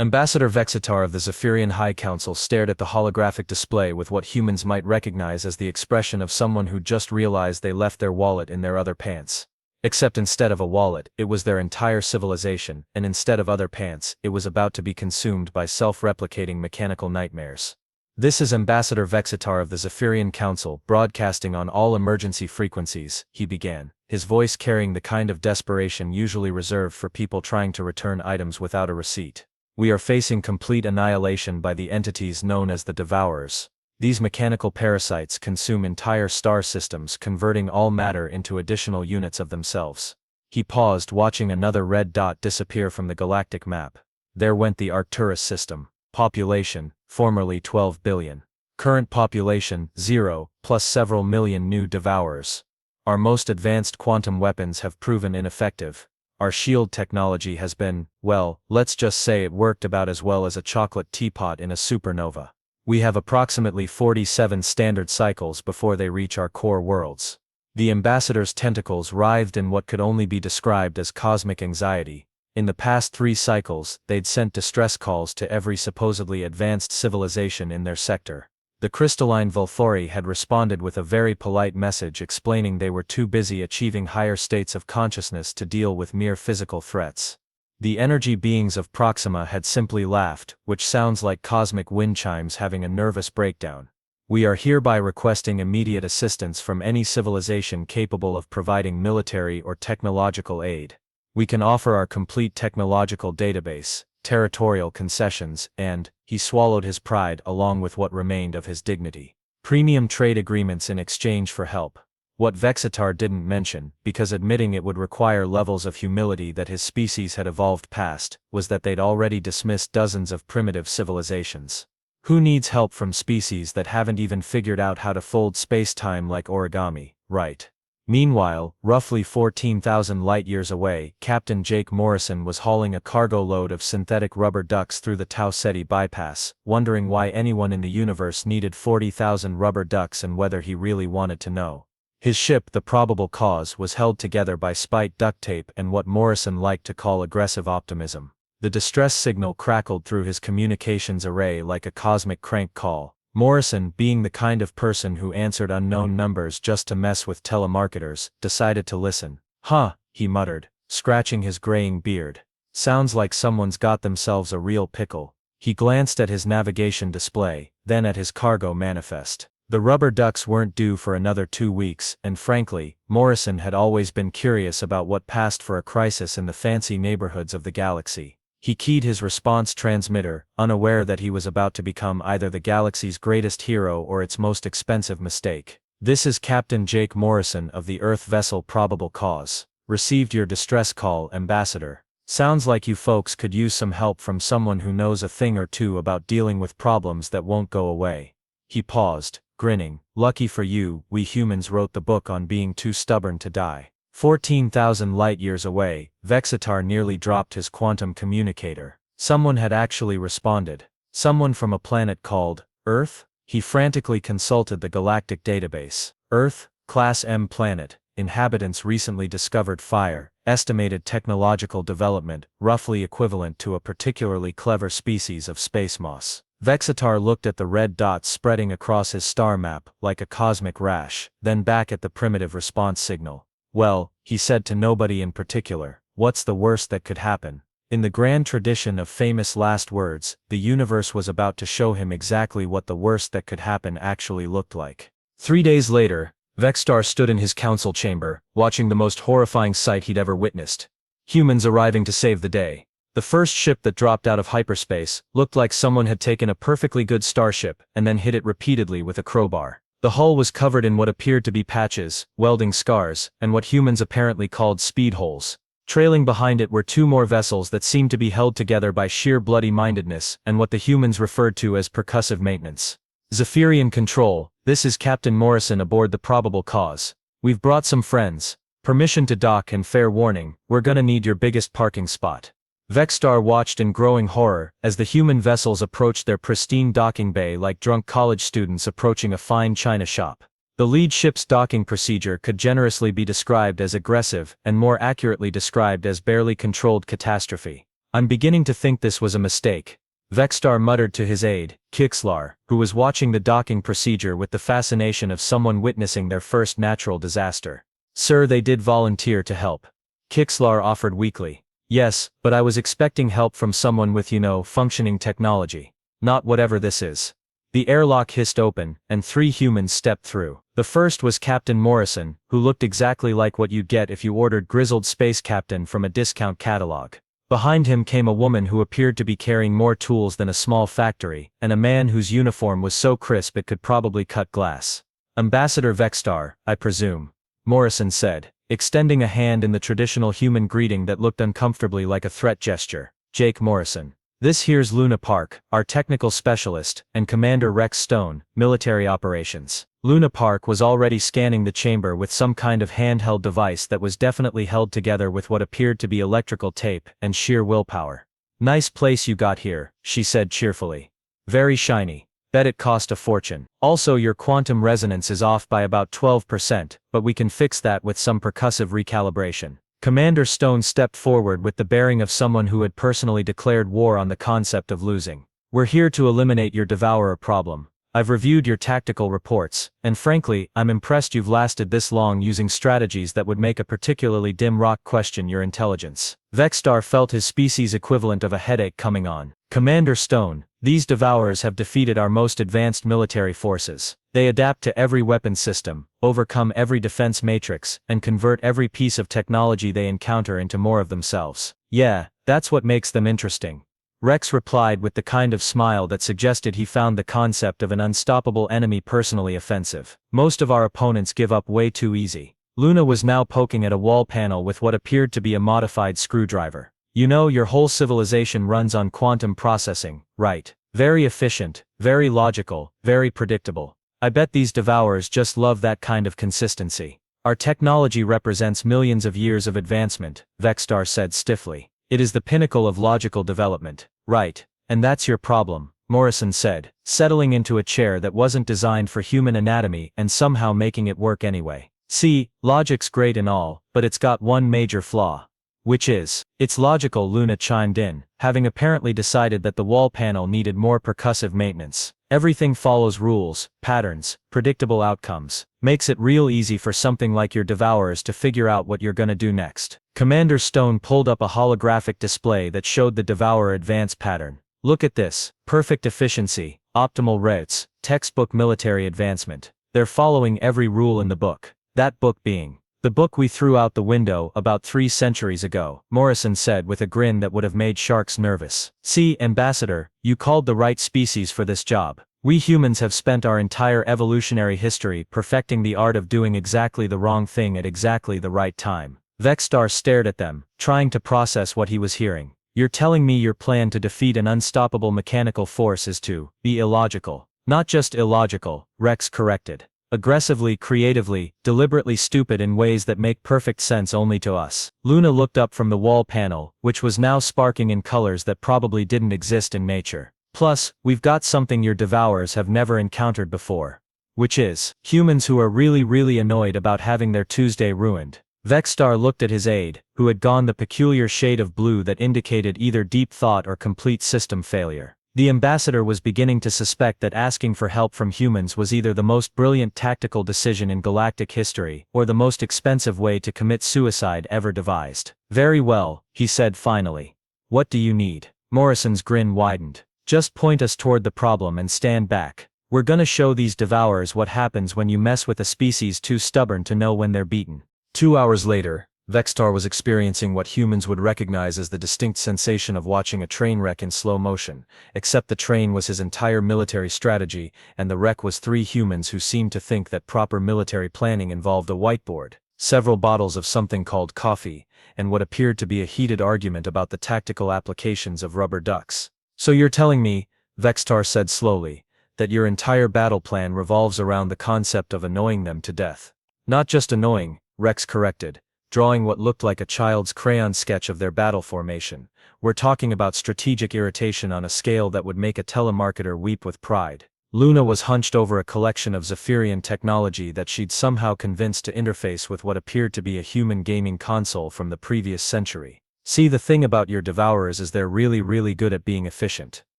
Ambassador Vexitar of the Zephyrian High Council stared at the holographic display with what humans might recognize as the expression of someone who just realized they left their wallet in their other pants. Except instead of a wallet, it was their entire civilization, and instead of other pants, it was about to be consumed by self-replicating mechanical nightmares. This is Ambassador Vexitar of the Zephyrian Council, broadcasting on all emergency frequencies, he began, his voice carrying the kind of desperation usually reserved for people trying to return items without a receipt. We are facing complete annihilation by the entities known as the Devourers. These mechanical parasites consume entire star systems, converting all matter into additional units of themselves. He paused, watching another red dot disappear from the galactic map. There went the Arcturus system. Population, formerly 12 billion. Current population, 0, plus several million new Devourers. Our most advanced quantum weapons have proven ineffective. Our shield technology has been, well, let's just say it worked about as well as a chocolate teapot in a supernova. We have approximately 47 standard cycles before they reach our core worlds. The ambassador's tentacles writhed in what could only be described as cosmic anxiety. In the past 3 cycles, they'd sent distress calls to every supposedly advanced civilization in their sector. The crystalline Volthori had responded with a very polite message explaining they were too busy achieving higher states of consciousness to deal with mere physical threats. The energy beings of Proxima had simply laughed, which sounds like cosmic wind chimes having a nervous breakdown. We are hereby requesting immediate assistance from any civilization capable of providing military or technological aid. We can offer our complete technological database, territorial concessions, and, he swallowed his pride along with what remained of his dignity, premium trade agreements in exchange for help. What Vexitar didn't mention, because admitting it would require levels of humility that his species had evolved past, was that they'd already dismissed dozens of primitive civilizations. Who needs help from species that haven't even figured out how to fold space-time like origami, right? Meanwhile, roughly 14,000 light-years away, Captain Jake Morrison was hauling a cargo load of synthetic rubber ducks through the Tau Ceti bypass, wondering why anyone in the universe needed 40,000 rubber ducks and whether he really wanted to know. His ship, the Probable Cause, was held together by spite duct tape and what Morrison liked to call aggressive optimism. The distress signal crackled through his communications array like a cosmic crank call. Morrison, being the kind of person who answered unknown numbers just to mess with telemarketers, decided to listen. Huh, he muttered, scratching his graying beard. Sounds like someone's got themselves a real pickle. He glanced at his navigation display, then at his cargo manifest. The rubber ducks weren't due for another 2 weeks, and frankly, Morrison had always been curious about what passed for a crisis in the fancy neighborhoods of the galaxy. He keyed his response transmitter, unaware that he was about to become either the galaxy's greatest hero or its most expensive mistake. This is Captain Jake Morrison of the Earth vessel Probable Cause. Received your distress call, Ambassador. Sounds like you folks could use some help from someone who knows a thing or two about dealing with problems that won't go away. He paused, grinning. Lucky for you, we humans wrote the book on being too stubborn to die. 14,000 light-years away, Vexitar nearly dropped his quantum communicator. Someone had actually responded. Someone from a planet called Earth? He frantically consulted the galactic database. Earth, Class M planet, inhabitants recently discovered fire, estimated technological development, roughly equivalent to a particularly clever species of space moss. Vexitar looked at the red dots spreading across his star map like a cosmic rash, then back at the primitive response signal. Well, he said to nobody in particular, what's the worst that could happen? In the grand tradition of famous last words, the universe was about to show him exactly what the worst that could happen actually looked like. 3 days later, Vexitar stood in his council chamber, watching the most horrifying sight he'd ever witnessed. Humans arriving to save the day. The first ship that dropped out of hyperspace looked like someone had taken a perfectly good starship and then hit it repeatedly with a crowbar. The hull was covered in what appeared to be patches, welding scars, and what humans apparently called speed holes. Trailing behind it were 2 more vessels that seemed to be held together by sheer bloody-mindedness and what the humans referred to as percussive maintenance. Zephyrian Control, this is Captain Morrison aboard the Probable Cause. We've brought some friends. Permission to dock and fair warning, we're gonna need your biggest parking spot. Vexitar watched in growing horror as the human vessels approached their pristine docking bay like drunk college students approaching a fine china shop. The lead ship's docking procedure could generously be described as aggressive and more accurately described as barely controlled catastrophe. I'm beginning to think this was a mistake, Vexstar muttered to his aide, Kixlar, who was watching the docking procedure with the fascination of someone witnessing their first natural disaster. Sir, they did volunteer to help. Kixlar offered weakly. Yes, but I was expecting help from someone with, functioning technology. Not whatever this is. The airlock hissed open, and 3 humans stepped through. The first was Captain Morrison, who looked exactly like what you'd get if you ordered Grizzled Space Captain from a discount catalog. Behind him came a woman who appeared to be carrying more tools than a small factory, and a man whose uniform was so crisp it could probably cut glass. Ambassador Vexstar, I presume, Morrison said, extending a hand in the traditional human greeting that looked uncomfortably like a threat gesture. Jake Morrison. This here's Luna Park, our technical specialist, and Commander Rex Stone, military operations. Luna Park was already scanning the chamber with some kind of handheld device that was definitely held together with what appeared to be electrical tape and sheer willpower. Nice place you got here, she said cheerfully. Very shiny. Bet it cost a fortune. Also, your quantum resonance is off by about 12%, but we can fix that with some percussive recalibration. Commander Stone stepped forward with the bearing of someone who had personally declared war on the concept of losing. We're here to eliminate your devourer problem. I've reviewed your tactical reports, and frankly, I'm impressed you've lasted this long using strategies that would make a particularly dim rock question your intelligence. Vexstar felt his species equivalent of a headache coming on. Commander Stone, these devourers have defeated our most advanced military forces. They adapt to every weapon system, overcome every defense matrix, and convert every piece of technology they encounter into more of themselves. Yeah, that's what makes them interesting. Rex replied with the kind of smile that suggested he found the concept of an unstoppable enemy personally offensive. Most of our opponents give up way too easy. Luna was now poking at a wall panel with what appeared to be a modified screwdriver. You know, your whole civilization runs on quantum processing, right? Very efficient, very logical, very predictable. I bet these devourers just love that kind of consistency. Our technology represents millions of years of advancement, Vexstar said stiffly. It is the pinnacle of logical development. Right, and that's your problem, Morrison said, settling into a chair that wasn't designed for human anatomy and somehow making it work anyway. See, logic's great and all, but it's got one major flaw. Which is, it's logical, Luna chimed in, having apparently decided that the wall panel needed more percussive maintenance. Everything follows rules, patterns, predictable outcomes. Makes it real easy for something like your devourers to figure out what you're gonna do next. Commander Stone pulled up a holographic display that showed the devourer advance pattern. Look at this. Perfect efficiency, optimal routes, textbook military advancement. They're following every rule in the book. That book being the book we threw out the window about 3 centuries ago, Morrison said with a grin that would have made sharks nervous. See, Ambassador, you called the right species for this job. We humans have spent our entire evolutionary history perfecting the art of doing exactly the wrong thing at exactly the right time. Vexstar stared at them, trying to process what he was hearing. You're telling me your plan to defeat an unstoppable mechanical force is to be illogical. Not just illogical, Rex corrected. Aggressively, creatively, deliberately stupid in ways that make perfect sense only to us. Luna looked up from the wall panel, which was now sparking in colors that probably didn't exist in nature. Plus, we've got something your devourers have never encountered before. Which is, humans who are really annoyed about having their Tuesday ruined. Vexstar looked at his aide, who had gone the peculiar shade of blue that indicated either deep thought or complete system failure. The ambassador was beginning to suspect that asking for help from humans was either the most brilliant tactical decision in galactic history, or the most expensive way to commit suicide ever devised. Very well, he said finally. What do you need? Morrison's grin widened. Just point us toward the problem and stand back. We're gonna show these devourers what happens when you mess with a species too stubborn to know when they're beaten. 2 hours later, Vexstar was experiencing what humans would recognize as the distinct sensation of watching a train wreck in slow motion, except the train was his entire military strategy, and the wreck was 3 humans who seemed to think that proper military planning involved a whiteboard, several bottles of something called coffee, and what appeared to be a heated argument about the tactical applications of rubber ducks. So you're telling me, Vexstar said slowly, that your entire battle plan revolves around the concept of annoying them to death. Not just annoying, Rex corrected, drawing what looked like a child's crayon sketch of their battle formation. We're talking about strategic irritation on a scale that would make a telemarketer weep with pride. Luna was hunched over a collection of Zephyrian technology that she'd somehow convinced to interface with what appeared to be a human gaming console from the previous century. See, the thing about your devourers is they're really good at being efficient.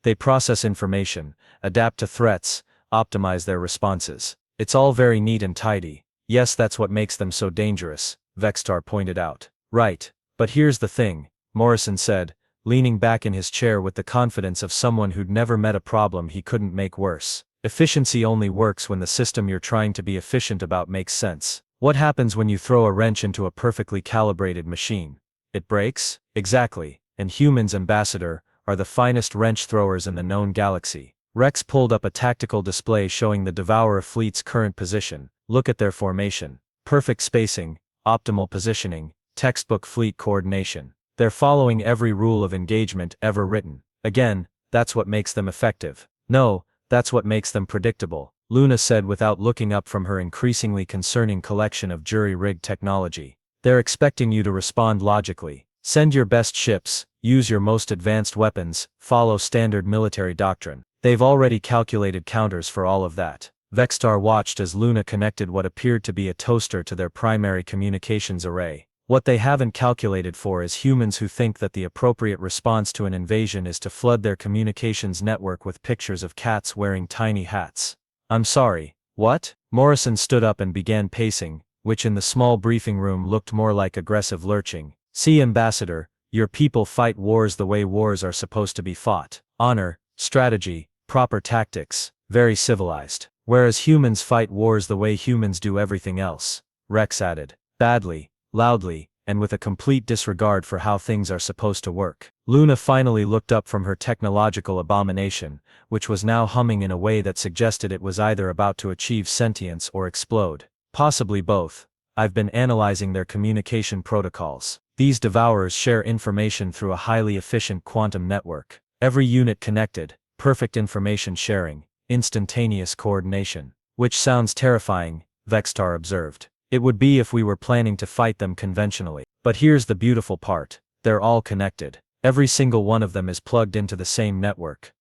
They process information, adapt to threats, optimize their responses. It's all very neat and tidy. Yes, that's what makes them so dangerous, Vextar pointed out. Right. But here's the thing, Morrison said, leaning back in his chair with the confidence of someone who'd never met a problem he couldn't make worse. Efficiency only works when the system you're trying to be efficient about makes sense. What happens when you throw a wrench into a perfectly calibrated machine? It breaks? Exactly. And humans, Ambassador, are the finest wrench throwers in the known galaxy. Rex pulled up a tactical display showing the Devourer fleet's current position. Look at their formation. Perfect spacing, optimal positioning, textbook fleet coordination. They're following every rule of engagement ever written. Again, that's what makes them effective. No, that's what makes them predictable, Luna said without looking up from her increasingly concerning collection of jury-rigged technology. They're expecting you to respond logically. Send your best ships, use your most advanced weapons, follow standard military doctrine. They've already calculated counters for all of that. Vextar watched as Luna connected what appeared to be a toaster to their primary communications array. What they haven't calculated for is humans who think that the appropriate response to an invasion is to flood their communications network with pictures of cats wearing tiny hats. I'm sorry, what? Morrison stood up and began pacing, which in the small briefing room looked more like aggressive lurching. See, Ambassador, your people fight wars the way wars are supposed to be fought. Honor, strategy, proper tactics, very civilized. Whereas humans fight wars the way humans do everything else, Rex added. Badly, loudly, and with a complete disregard for how things are supposed to work. Luna finally looked up from her technological abomination, which was now humming in a way that suggested it was either about to achieve sentience or explode. Possibly both. I've been analyzing their communication protocols. These devourers share information through a highly efficient quantum network. Every unit connected, perfect information sharing, instantaneous coordination. Which sounds terrifying, Vextar observed. It would be if we were planning to fight them conventionally. But here's the beautiful part. They're all connected. Every single one of them is plugged into the same network.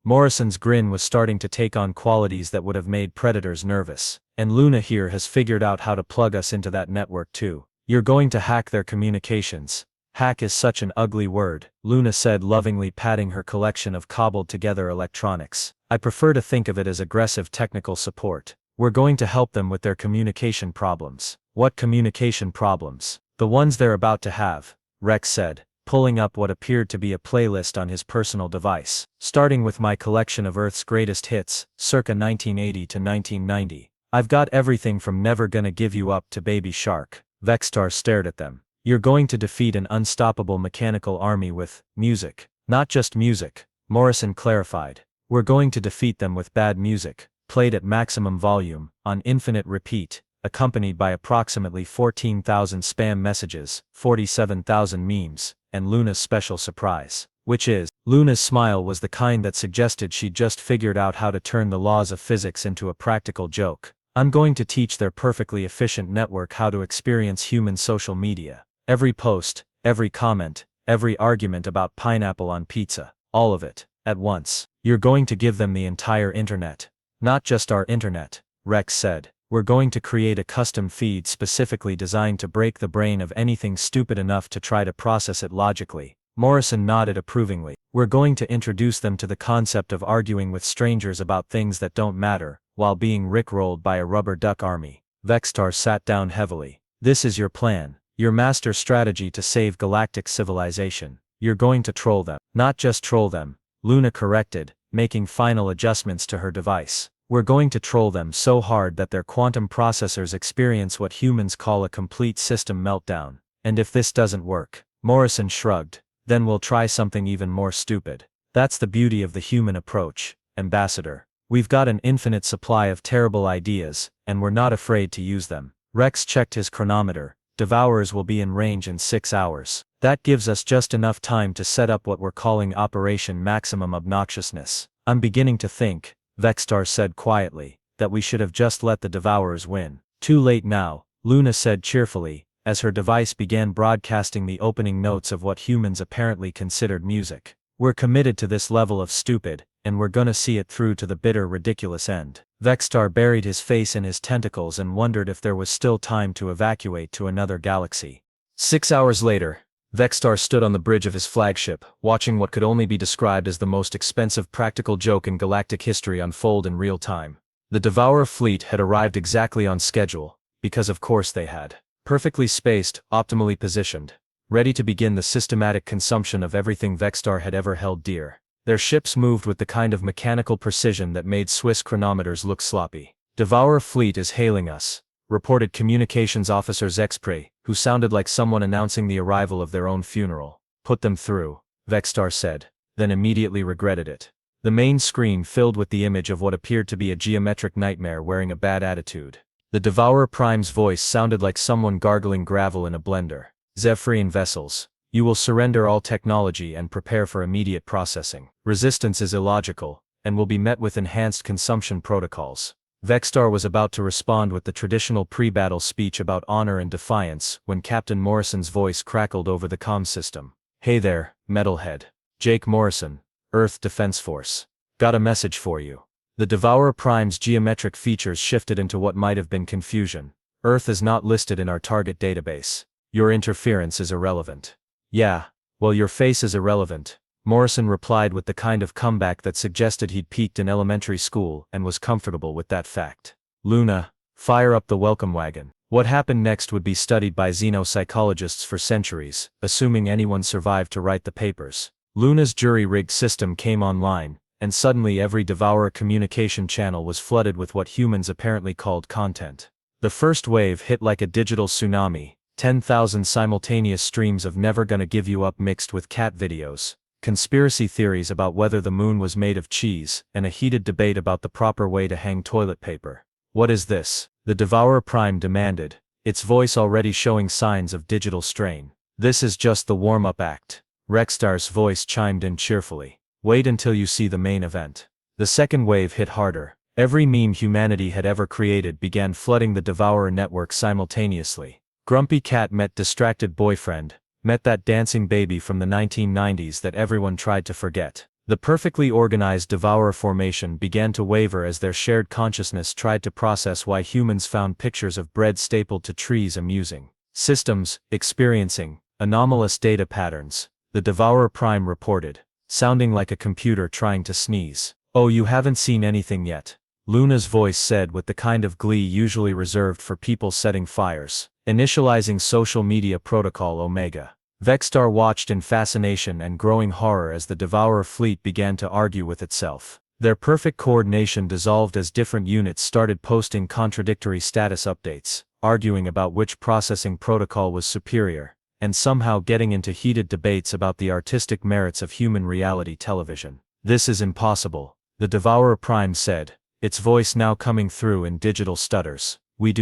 Morrison's grin was starting to take on qualities that would have made predators nervous. And Luna here has figured out how to plug us into that network too. You're going to hack their communications. Hack is such an ugly word, Luna said, lovingly patting her collection of cobbled together electronics. I prefer to think of it as aggressive technical support. We're going to help them with their communication problems. What communication problems? The ones they're about to have, Rex said, pulling up what appeared to be a playlist on his personal device. Starting with my collection of Earth's greatest hits, circa 1980 to 1990. I've got everything from Never Gonna Give You Up to Baby Shark. Vextar stared at them. You're going to defeat an unstoppable mechanical army with music. Not just music, Morrison clarified. We're going to defeat them with bad music, played at maximum volume, on infinite repeat, accompanied by approximately 14,000 spam messages, 47,000 memes, and Luna's special surprise. Which is, Luna's smile was the kind that suggested she'd just figured out how to turn the laws of physics into a practical joke. I'm going to teach their perfectly efficient network how to experience human social media. Every post, every comment, every argument about pineapple on pizza, all of it, at once. You're going to give them the entire internet. Not just our internet, Rex said. We're going to create a custom feed specifically designed to break the brain of anything stupid enough to try to process it logically. Morrison nodded approvingly. We're going to introduce them to the concept of arguing with strangers about things that don't matter, while being rickrolled by a rubber duck army. Vextar sat down heavily. This is your plan. Your master strategy to save galactic civilization. You're going to troll them. Not just troll them, Luna corrected, making final adjustments to her device. We're going to troll them so hard that their quantum processors experience what humans call a complete system meltdown. And if this doesn't work, Morrison shrugged, then we'll try something even more stupid. That's the beauty of the human approach, Ambassador. We've got an infinite supply of terrible ideas, and we're not afraid to use them. Rex checked his chronometer. Devourers will be in range in 6 hours. That gives us just enough time to set up what we're calling Operation Maximum Obnoxiousness. I'm beginning to think, Vextar said quietly, that we should have just let the Devourers win. Too late now, Luna said cheerfully, as her device began broadcasting the opening notes of what humans apparently considered music. We're committed to this level of stupid, and we're gonna see it through to the bitter, ridiculous end. Vextar buried his face in his tentacles and wondered if there was still time to evacuate to another galaxy. 6 hours later, Vexstar stood on the bridge of his flagship, watching what could only be described as the most expensive practical joke in galactic history unfold in real time. The Devourer fleet had arrived exactly on schedule, because of course they had. Perfectly spaced, optimally positioned, ready to begin the systematic consumption of everything Vexstar had ever held dear. Their ships moved with the kind of mechanical precision that made Swiss chronometers look sloppy. "Devourer fleet is hailing us," reported Communications Officer Zexpre, who sounded like someone announcing the arrival of their own funeral. "Put them through," Vexstar said, then immediately regretted it. The main screen filled with the image of what appeared to be a geometric nightmare wearing a bad attitude. The Devourer Prime's voice sounded like someone gargling gravel in a blender. "Zephyrian vessels, you will surrender all technology and prepare for immediate processing. Resistance is illogical, and will be met with enhanced consumption protocols." Vexstar was about to respond with the traditional pre-battle speech about honor and defiance when Captain Morrison's voice crackled over the comm system. "Hey there, metalhead. Jake Morrison, Earth Defense Force. Got a message for you." The Devourer Prime's geometric features shifted into what might have been confusion. "Earth is not listed in our target database. Your interference is irrelevant." "Yeah, well, your face is irrelevant," Morrison replied with the kind of comeback that suggested he'd peaked in elementary school and was comfortable with that fact. "Luna, fire up the welcome wagon." What happened next would be studied by xenopsychologists for centuries, assuming anyone survived to write the papers. Luna's jury-rigged system came online, and suddenly every Devourer communication channel was flooded with what humans apparently called content. The first wave hit like a digital tsunami, 10,000 simultaneous streams of "never gonna give you up" mixed with cat videos, conspiracy theories about whether the moon was made of cheese, and a heated debate about the proper way to hang toilet paper. "What is this?" the Devourer Prime demanded, its voice already showing signs of digital strain. "This is just the warm-up act," Rexstar's voice chimed in cheerfully. "Wait until you see the main event." The second wave hit harder. Every meme humanity had ever created began flooding the Devourer network simultaneously. Grumpy cat met distracted boyfriend, met that dancing baby from the 1990s that everyone tried to forget. The perfectly organized Devourer formation began to waver as their shared consciousness tried to process why humans found pictures of bread stapled to trees amusing. "Systems, experiencing anomalous data patterns," the Devourer Prime reported, sounding like a computer trying to sneeze. "Oh, you haven't seen anything yet," Luna's voice said with the kind of glee usually reserved for people setting fires. "Initializing social media protocol Omega." Vexstar watched in fascination and growing horror as the Devourer fleet began to argue with itself. Their perfect coordination dissolved as different units started posting contradictory status updates, arguing about which processing protocol was superior, and somehow getting into heated debates about the artistic merits of human reality television. "This is impossible," the Devourer Prime said, its voice now coming through in digital stutters. "We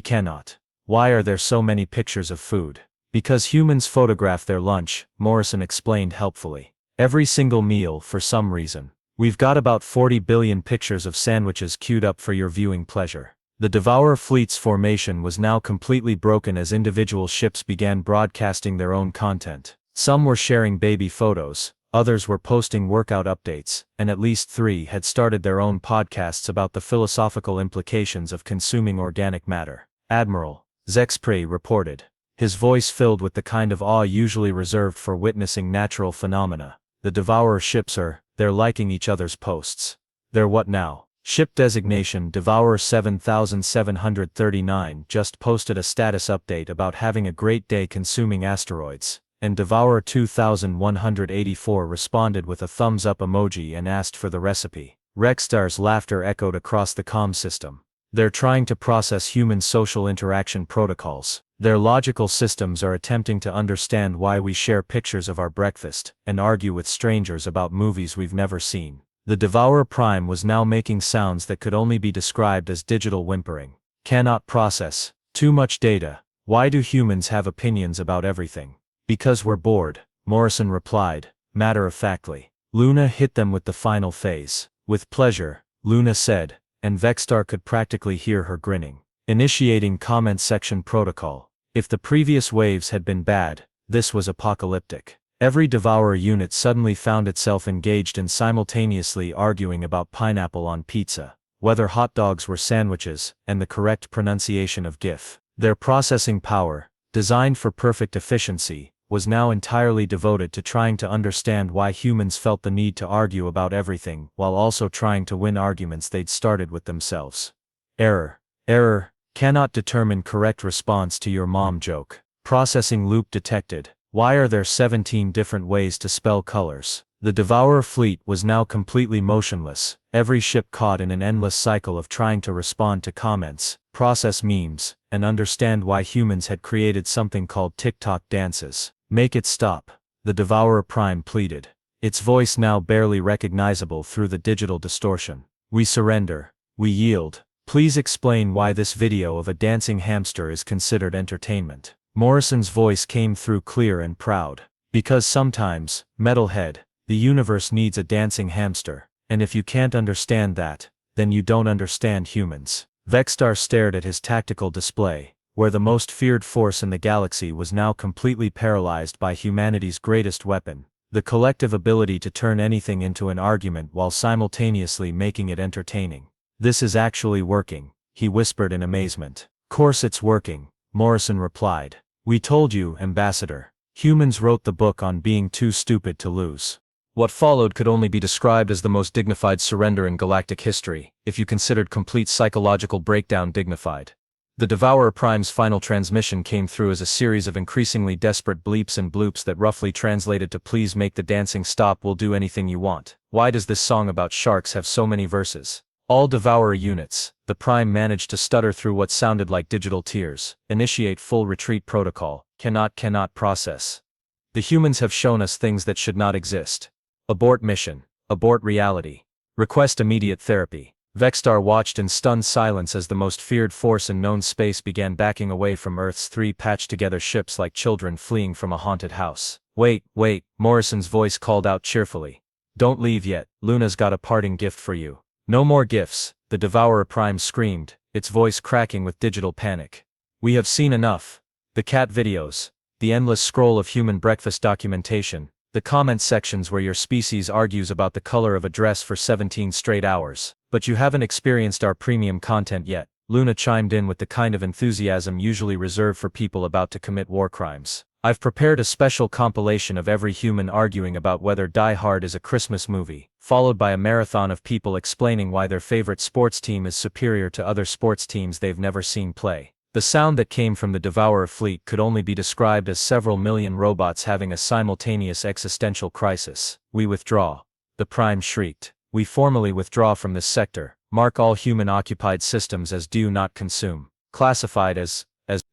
cannot. Why are there so many pictures of food?" "Because humans photograph their lunch," Morrison explained helpfully. "Every single meal, for some reason. We've got about 40 billion pictures of sandwiches queued up for your viewing pleasure." The Devourer fleet's formation was now completely broken as individual ships began broadcasting their own content. Some were sharing baby photos, others were posting workout updates, and at least 3 had started their own podcasts about the philosophical implications of consuming organic matter. "Admiral," Zexpre reported, his voice filled with the kind of awe usually reserved for witnessing natural phenomena. "The Devourer ships they're liking each other's posts." "They're what now?" Ship designation Devourer 7739 just posted a status update about having a great day consuming asteroids, and Devourer 2184 responded with a thumbs up emoji and asked for the recipe. Rexstar's laughter echoed across the comm system. "They're trying to process human social interaction protocols. Their logical systems are attempting to understand why we share pictures of our breakfast, and argue with strangers about movies we've never seen." The Devourer Prime was now making sounds that could only be described as digital whimpering. "Cannot process. Too much data. Why do humans have opinions about everything?" "Because we're bored," Morrison replied, matter-of-factly. Luna hit them with the final phase. "With pleasure," Luna said, and Vexstar could practically hear her grinning. "Initiating comment section protocol." If the previous waves had been bad, this was apocalyptic. Every Devourer unit suddenly found itself engaged in simultaneously arguing about pineapple on pizza, whether hot dogs were sandwiches, and the correct pronunciation of GIF. Their processing power, designed for perfect efficiency, was now entirely devoted to trying to understand why humans felt the need to argue about everything while also trying to win arguments they'd started with themselves. Error. Error. Cannot determine correct response to your mom joke. Processing loop detected. Why are there 17 different ways to spell colors? The Devourer fleet was now completely motionless, every ship caught in an endless cycle of trying to respond to comments, process memes, and understand why humans had created something called TikTok dances. Make it stop, the Devourer Prime pleaded, its voice now barely recognizable through the digital distortion. We surrender. We yield. Please explain why this video of a dancing hamster is considered entertainment. Morrison's voice came through clear and proud. Because sometimes, metalhead, the universe needs a dancing hamster, and if you can't understand that, then you don't understand humans. Vexstar stared at his tactical display, where the most feared force in the galaxy was now completely paralyzed by humanity's greatest weapon, the collective ability to turn anything into an argument while simultaneously making it entertaining. This is actually working, he whispered in amazement. Course it's working, Morrison replied. We told you, Ambassador. Humans wrote the book on being too stupid to lose. What followed could only be described as the most dignified surrender in galactic history, if you considered complete psychological breakdown dignified. The Devourer Prime's final transmission came through as a series of increasingly desperate bleeps and bloops that roughly translated to please make the dancing stop, we'll do anything you want. Why does this song about sharks have so many verses? All Devourer units, the Prime managed to stutter through what sounded like digital tears. Initiate full retreat protocol. Cannot process. The humans have shown us things that should not exist. Abort mission. Abort reality. Request immediate therapy. Vexstar watched in stunned silence as the most feared force in known space began backing away from Earth's three patched-together ships like children fleeing from a haunted house. Wait, Morrison's voice called out cheerfully. Don't leave yet, Luna's got a parting gift for you. No more gifts, the Devourer Prime screamed, its voice cracking with digital panic. We have seen enough. The cat videos, the endless scroll of human breakfast documentation, the comment sections where your species argues about the color of a dress for 17 straight hours. But you haven't experienced our premium content yet, Luna chimed in with the kind of enthusiasm usually reserved for people about to commit war crimes. I've prepared a special compilation of every human arguing about whether Die Hard is a Christmas movie, followed by a marathon of people explaining why their favorite sports team is superior to other sports teams they've never seen play. The sound that came from the Devourer fleet could only be described as several million robots having a simultaneous existential crisis. We withdraw. The Prime shrieked. We formally withdraw from this sector. Mark all human-occupied systems as do not consume. Classified as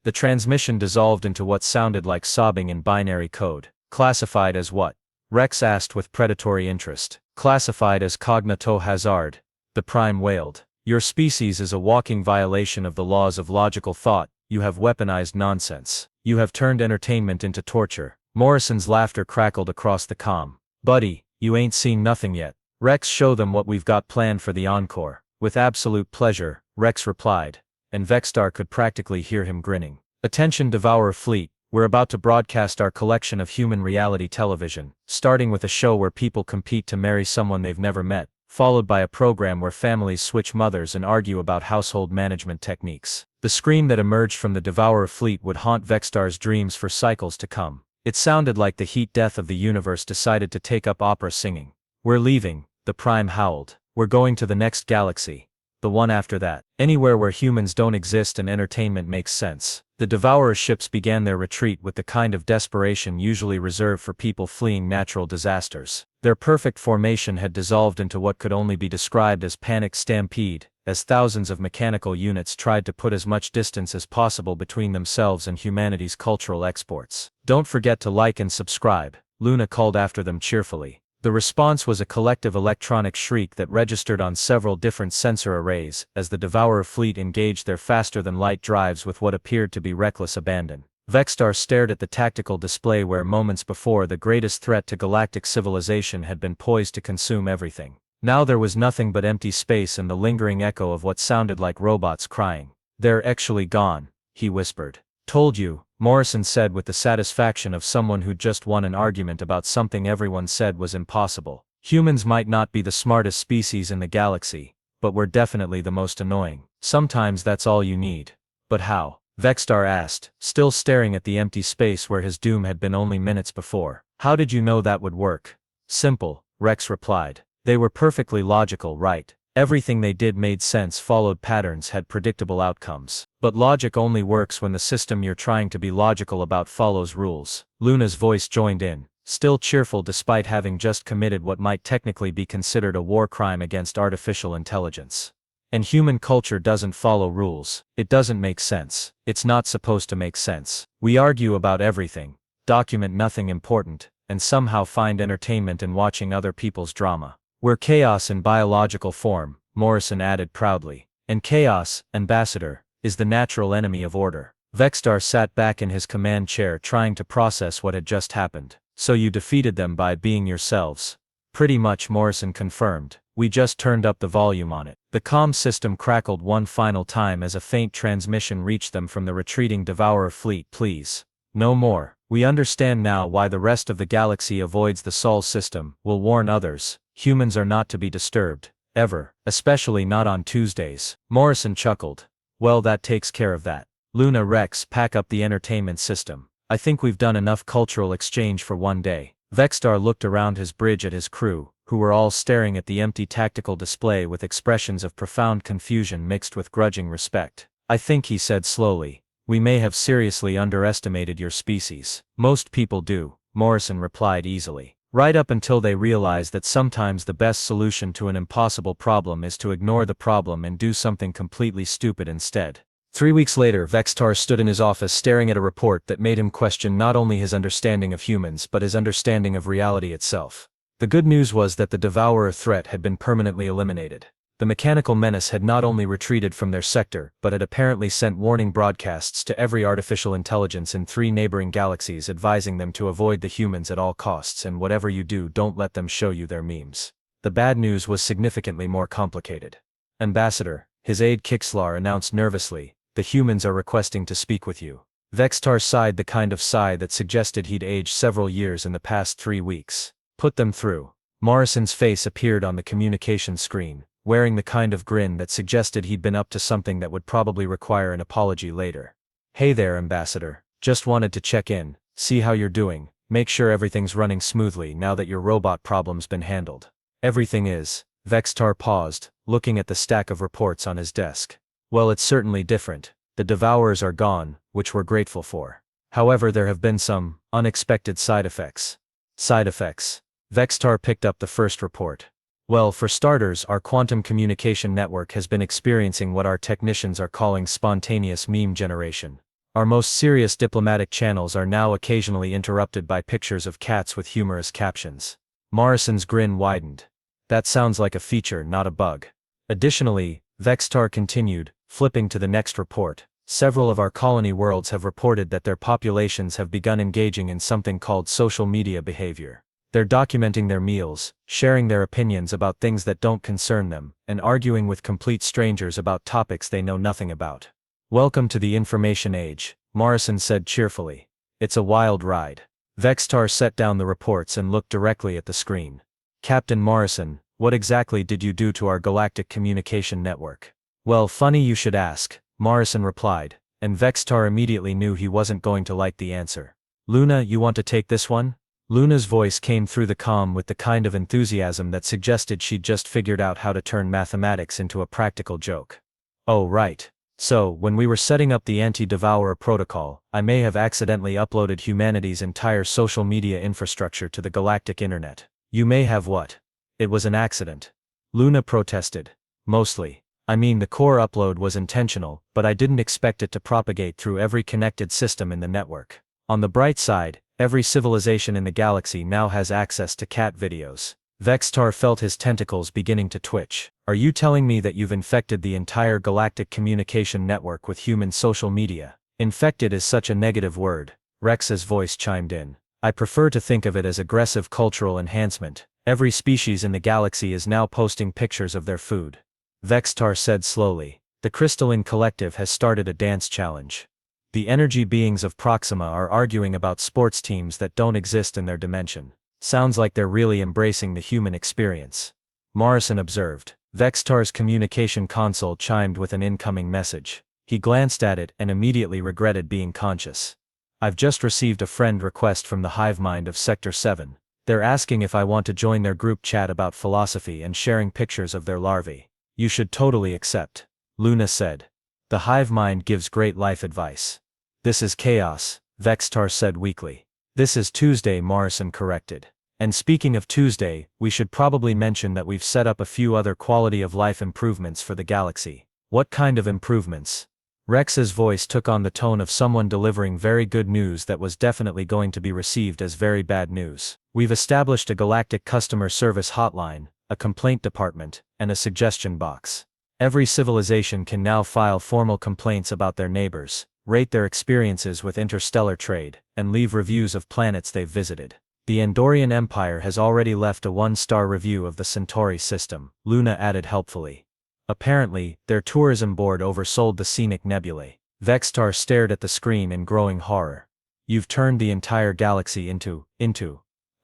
the transmission dissolved into what sounded like sobbing in binary code. Classified as what? Rex asked with predatory interest. Classified as cognito hazard. The Prime wailed. Your species is a walking violation of the laws of logical thought. You have weaponized nonsense. You have turned entertainment into torture. Morrison's laughter crackled across the comm. Buddy, you ain't seen nothing yet. Rex, show them what we've got planned for the encore. With absolute pleasure, Rex replied, and Vexstar could practically hear him grinning. Attention Devourer fleet, we're about to broadcast our collection of human reality television, starting with a show where people compete to marry someone they've never met, followed by a program where families switch mothers and argue about household management techniques. The scream that emerged from the Devourer fleet would haunt Vexstar's dreams for cycles to come. It sounded like the heat death of the universe decided to take up opera singing. We're leaving, the Prime howled. We're going to the next galaxy. The one after that. Anywhere where humans don't exist and entertainment makes sense. The Devourer ships began their retreat with the kind of desperation usually reserved for people fleeing natural disasters. Their perfect formation had dissolved into what could only be described as panic stampede, as thousands of mechanical units tried to put as much distance as possible between themselves and humanity's cultural exports. Don't forget to like and subscribe, Luna called after them cheerfully. The response was a collective electronic shriek that registered on several different sensor arrays as the Devourer fleet engaged their faster-than-light drives with what appeared to be reckless abandon. Vexstar stared at the tactical display where moments before the greatest threat to galactic civilization had been poised to consume everything. Now there was nothing but empty space and the lingering echo of what sounded like robots crying. They're actually gone, he whispered. Told you, Morrison said with the satisfaction of someone who'd just won an argument about something everyone said was impossible. Humans might not be the smartest species in the galaxy, but we're definitely the most annoying. Sometimes that's all you need. But how? Vexstar asked, still staring at the empty space where his doom had been only minutes before. How did you know that would work? Simple, Rex replied. They were perfectly logical, right? Everything they did made sense, followed patterns, had predictable outcomes. But logic only works when the system you're trying to be logical about follows rules. Luna's voice joined in, still cheerful despite having just committed what might technically be considered a war crime against artificial intelligence. And human culture doesn't follow rules. It doesn't make sense. It's not supposed to make sense. We argue about everything, document nothing important, and somehow find entertainment in watching other people's drama. We're chaos in biological form, Morrison added proudly. And chaos, Ambassador, is the natural enemy of order. Vexstar sat back in his command chair trying to process what had just happened. So you defeated them by being yourselves? Pretty much, Morrison confirmed. We just turned up the volume on it. The comm system crackled one final time as a faint transmission reached them from the retreating Devourer fleet. Please. No more. We understand now why the rest of the galaxy avoids the Sol system. We'll warn others. Humans are not to be disturbed. Ever. Especially not on Tuesdays. Morrison chuckled. Well, that takes care of that. Luna, Rex, pack up the entertainment system. I think we've done enough cultural exchange for one day. Vexstar looked around his bridge at his crew, who were all staring at the empty tactical display with expressions of profound confusion mixed with grudging respect. I think, he said slowly, we may have seriously underestimated your species. Most people do, Morrison replied easily. Right up until they realize that sometimes the best solution to an impossible problem is to ignore the problem and do something completely stupid instead. 3 weeks later, Vexstar stood in his office staring at a report that made him question not only his understanding of humans but his understanding of reality itself. The good news was that the Devourer threat had been permanently eliminated. The mechanical menace had not only retreated from their sector but had apparently sent warning broadcasts to every artificial intelligence in 3 neighboring galaxies advising them to avoid the humans at all costs, and whatever you do, don't let them show you their memes. The bad news was significantly more complicated. Ambassador, his aide Kixlar announced nervously, the humans are requesting to speak with you. Vexstar sighed, the kind of sigh that suggested he'd aged several years in the past 3 weeks. Put them through. Morrison's face appeared on the communication screen, wearing the kind of grin that suggested he'd been up to something that would probably require an apology later. Hey there, Ambassador. Just wanted to check in, see how you're doing, make sure everything's running smoothly now that your robot problem's been handled. Everything is. Vexstar paused, looking at the stack of reports on his desk. Well, it's certainly different. The Devourers are gone, which we're grateful for. However, there have been some unexpected side effects. Side effects. Vexstar picked up the first report. Well, for starters, our quantum communication network has been experiencing what our technicians are calling spontaneous meme generation. Our most serious diplomatic channels are now occasionally interrupted by pictures of cats with humorous captions. Morrison's grin widened. That sounds like a feature, not a bug. Additionally, Vexstar continued, flipping to the next report, several of our colony worlds have reported that their populations have begun engaging in something called social media behavior. They're documenting their meals, sharing their opinions about things that don't concern them, and arguing with complete strangers about topics they know nothing about. Welcome to the information age, Morrison said cheerfully. It's a wild ride. Vexstar set down the reports and looked directly at the screen. Captain Morrison, what exactly did you do to our galactic communication network? Well, funny you should ask, Morrison replied, and Vexstar immediately knew he wasn't going to like the answer. Luna, you want to take this one? Luna's voice came through the comm with the kind of enthusiasm that suggested she'd just figured out how to turn mathematics into a practical joke. Oh, right. So, when we were setting up the anti-Devourer protocol, I may have accidentally uploaded humanity's entire social media infrastructure to the galactic internet. You may have what? It was an accident. Luna protested. Mostly. I mean, the core upload was intentional, but I didn't expect it to propagate through every connected system in the network. On the bright side, every civilization in the galaxy now has access to cat videos. Vexstar felt his tentacles beginning to twitch. Are you telling me that you've infected the entire galactic communication network with human social media? Infected is such a negative word, Rex's voice chimed in. I prefer to think of it as aggressive cultural enhancement. Every species in the galaxy is now posting pictures of their food. Vexstar said slowly. The Crystalline Collective has started a dance challenge. The energy beings of Proxima are arguing about sports teams that don't exist in their dimension. Sounds like they're really embracing the human experience. Morrison observed. Vexstar's communication console chimed with an incoming message. He glanced at it and immediately regretted being conscious. I've just received a friend request from the hive mind of Sector 7. They're asking if I want to join their group chat about philosophy and sharing pictures of their larvae. You should totally accept, Luna said. The hive mind gives great life advice. This is chaos, Vextar said weakly. This is Tuesday, Morrison corrected. And speaking of Tuesday, we should probably mention that we've set up a few other quality of life improvements for the galaxy. What kind of improvements? Rex's voice took on the tone of someone delivering very good news that was definitely going to be received as very bad news. We've established a galactic customer service hotline, a complaint department, and a suggestion box. Every civilization can now file formal complaints about their neighbors, rate their experiences with interstellar trade, and leave reviews of planets they've visited. The Andorian Empire has already left a 1-star review of the Centauri system, Luna added helpfully. Apparently, their tourism board oversold the scenic nebulae. Vextar stared at the screen in growing horror. You've turned the entire galaxy into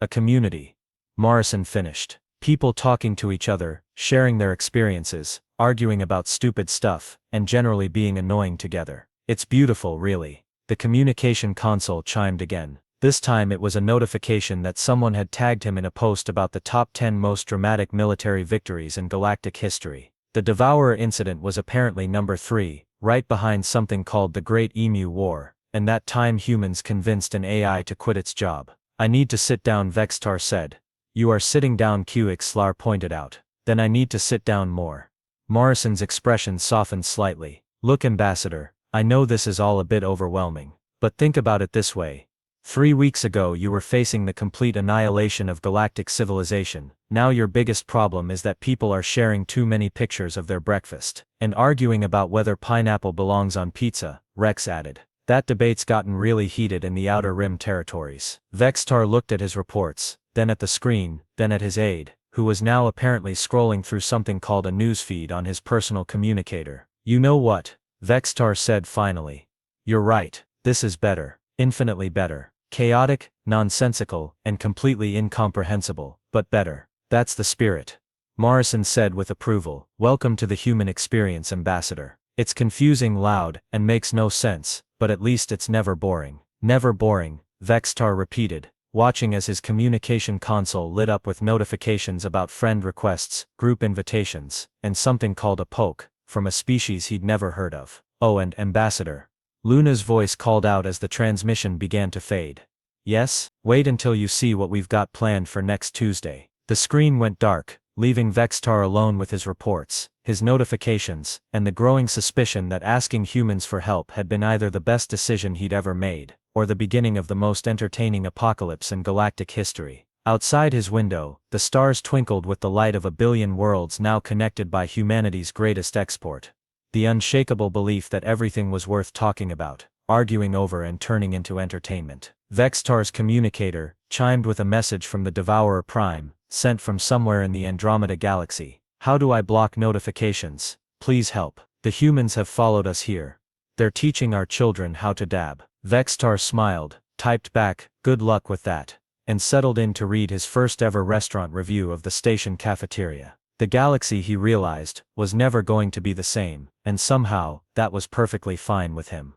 a community. Morrison finished. People talking to each other, sharing their experiences, arguing about stupid stuff, and generally being annoying together. It's beautiful, really. The communication console chimed again. This time it was a notification that someone had tagged him in a post about the top 10 most dramatic military victories in galactic history. The Devourer incident was apparently number 3, right behind something called the Great Emu War, and that time humans convinced an AI to quit its job. I need to sit down, Vextar said. You are sitting down, QXLR pointed out. Then I need to sit down more. Morrison's expression softened slightly. Look, Ambassador, I know this is all a bit overwhelming, but think about it this way. 3 weeks ago you were facing the complete annihilation of galactic civilization. Now your biggest problem is that people are sharing too many pictures of their breakfast, and arguing about whether pineapple belongs on pizza, Rex added. That debate's gotten really heated in the Outer Rim territories. Vextar looked at his reports, then at the screen, then at his aide, who was now apparently scrolling through something called a newsfeed on his personal communicator. You know what? Vextar said finally. You're right, this is better. Infinitely better. Chaotic, nonsensical, and completely incomprehensible, but better. That's the spirit. Morrison said with approval. Welcome to the human experience, Ambassador. It's confusing, loud, and makes no sense, but at least it's never boring. Never boring, Vextar repeated, watching as his communication console lit up with notifications about friend requests, group invitations, and something called a poke, from a species he'd never heard of. Oh, and Ambassador. Luna's voice called out as the transmission began to fade. Yes? Wait until you see what we've got planned for next Tuesday. The screen went dark, leaving Vextar alone with his reports, his notifications, and the growing suspicion that asking humans for help had been either the best decision he'd ever made, or the beginning of the most entertaining apocalypse in galactic history. Outside his window, the stars twinkled with the light of a billion worlds now connected by humanity's greatest export. The unshakable belief that everything was worth talking about, arguing over, and turning into entertainment. Vextar's communicator chimed with a message from the Devourer Prime, sent from somewhere in the Andromeda galaxy. How do I block notifications? Please help. The humans have followed us here. They're teaching our children how to dab. Vextar smiled, typed back, good luck with that, and settled in to read his first ever restaurant review of the station cafeteria. The galaxy, he realized, was never going to be the same, and somehow, that was perfectly fine with him.